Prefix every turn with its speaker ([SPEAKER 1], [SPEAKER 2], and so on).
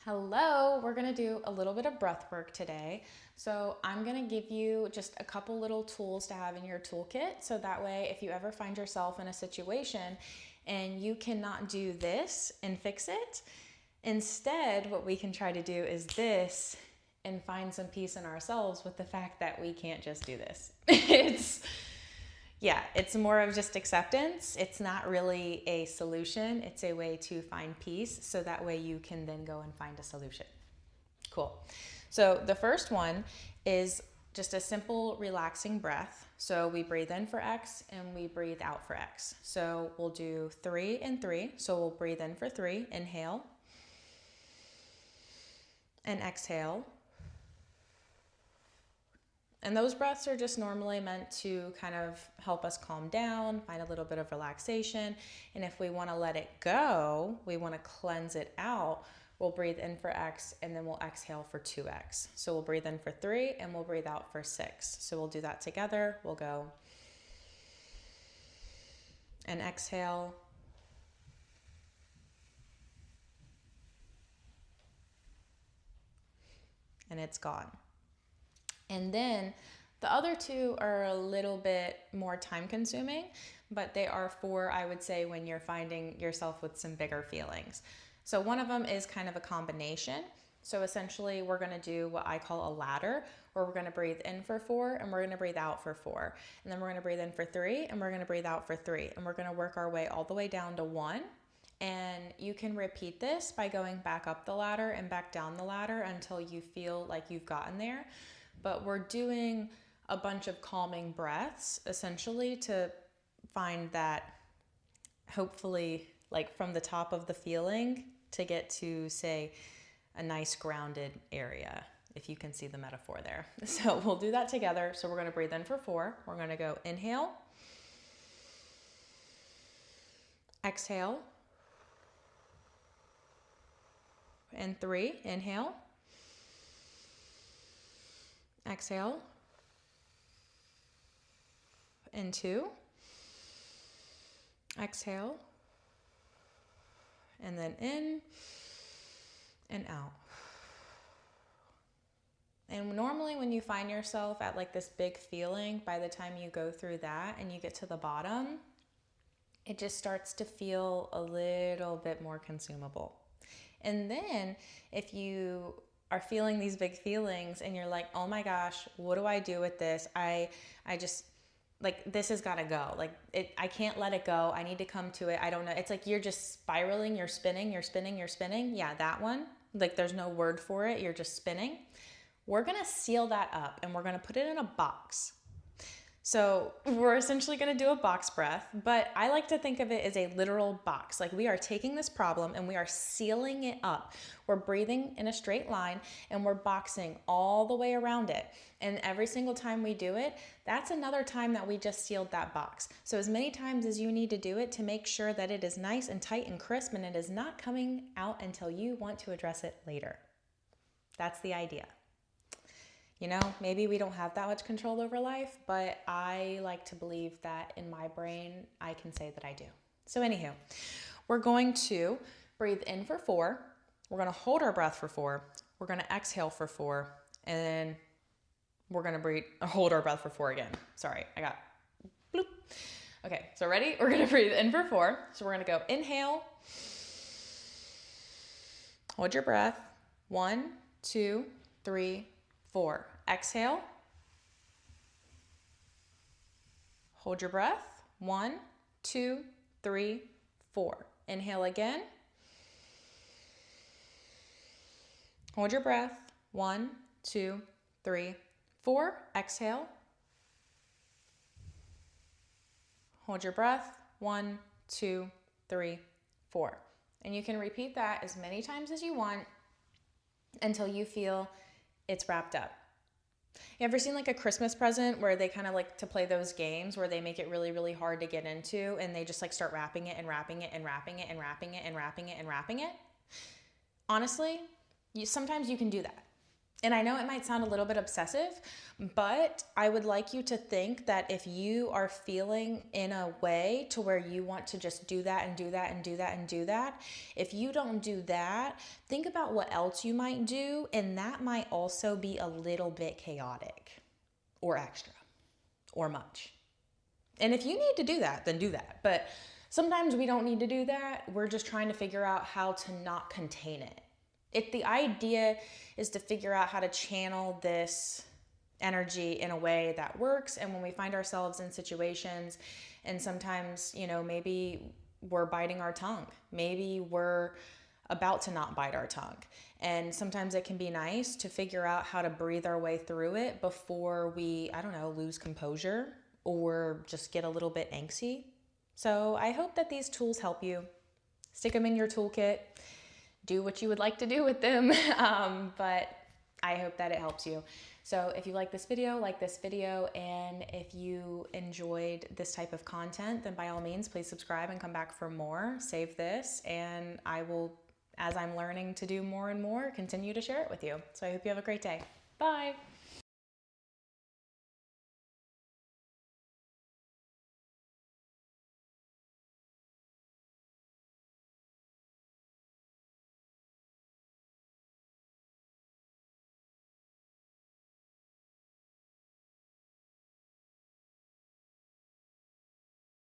[SPEAKER 1] Hello, we're gonna do a little bit of breath work today. So I'm gonna give you just a couple little tools to have in your toolkit. So that way, if you ever find yourself in a situation and you cannot do this and fix it, instead, what we can try to do is this and find some peace in ourselves with the fact that we can't just do this. It's more of just acceptance. It's not really a solution. It's a way to find peace so that way you can then go and find a solution. Cool. So the first one is just a simple relaxing breath. So we breathe in for X and we breathe out for X. So we'll do 3 and 3. So we'll breathe in for 3, inhale, and exhale. And those breaths are just normally meant to kind of help us calm down, find a little bit of relaxation. And if we want to let it go, we want to cleanse it out, we'll breathe in for X and then we'll exhale for 2X. So we'll breathe in for 3 and we'll breathe out for 6. So we'll do that together. We'll go and exhale. And it's gone. And then the other two are a little bit more time consuming, but they are for, I would say, when you're finding yourself with some bigger feelings. So one of them is kind of a combination. So essentially we're gonna do what I call a ladder, where we're gonna breathe in for 4 and we're gonna breathe out for 4. And then we're gonna breathe in for 3 and we're gonna breathe out for 3. And we're gonna work our way all the way down to 1. And you can repeat this by going back up the ladder and back down the ladder until you feel like you've gotten there. But we're doing a bunch of calming breaths essentially to find that, hopefully, like from the top of the feeling to get to, say, a nice grounded area, if you can see the metaphor there. So we'll do that together. So we're going to breathe in for 4. We're going to go inhale, exhale, and 3, inhale, exhale, and 2, exhale, and then in and out. And normally when you find yourself at like this big feeling, by the time you go through that and you get to the bottom, it just starts to feel a little bit more consumable. And then if you are feeling these big feelings and you're like, oh my gosh, what do I do with this? I just, like, this has got to go. Like, I can't let it go. I need to come to it. I don't know. It's like you're just spiraling, you're spinning. Yeah, that one. Like, there's no word for it. You're just spinning. We're going to seal that up and we're going to put it in a box. So we're essentially going to do a box breath, but I like to think of it as a literal box. Like, we are taking this problem and we are sealing it up. We're breathing in a straight line and we're boxing all the way around it. And every single time we do it, that's another time that we just sealed that box. So as many times as you need to do it to make sure that it is nice and tight and crisp and it is not coming out until you want to address it later. That's the idea. You know, maybe we don't have that much control over life, but I like to believe that in my brain, I can say that I do. So anywho, we're going to breathe in for 4. We're going to hold our breath for 4. We're going to exhale for 4. And then we're going to hold our breath for 4 again. Sorry, I got bloop. Okay, so ready? We're going to breathe in for 4. So we're going to go inhale. Hold your breath. 1, 2, 3, 4. Exhale. Hold your breath. 1, 2, 3, 4. Inhale again. Hold your breath. 1, 2, 3, 4. Exhale. Hold your breath. 1, 2, 3, 4. And you can repeat that as many times as you want until you feel it's wrapped up. You ever seen like a Christmas present where they kind of like to play those games where they make it really, really hard to get into and they just like start wrapping it and wrapping it and wrapping it and wrapping it and wrapping it and wrapping it? Honestly, sometimes you can do that. And I know it might sound a little bit obsessive, but I would like you to think that if you are feeling in a way to where you want to just do that and do that and do that and do that, if you don't do that, think about what else you might do, and that might also be a little bit chaotic or extra or much. And if you need to do that, then do that. But sometimes we don't need to do that. We're just trying to figure out how to not contain it. If the idea is to figure out how to channel this energy in a way that works, and when we find ourselves in situations and sometimes, maybe we're biting our tongue, maybe we're about to not bite our tongue, and sometimes it can be nice to figure out how to breathe our way through it before we, lose composure or just get a little bit angsty. So I hope that these tools help you. Stick them in your toolkit. Do what you would like to do with them, but I hope that it helps you. So if you like this video, and if you enjoyed this type of content, then by all means, please subscribe and come back for more. Save this, and I will, as I'm learning to do more and more, continue to share it with you. So I hope you have a great day. Bye.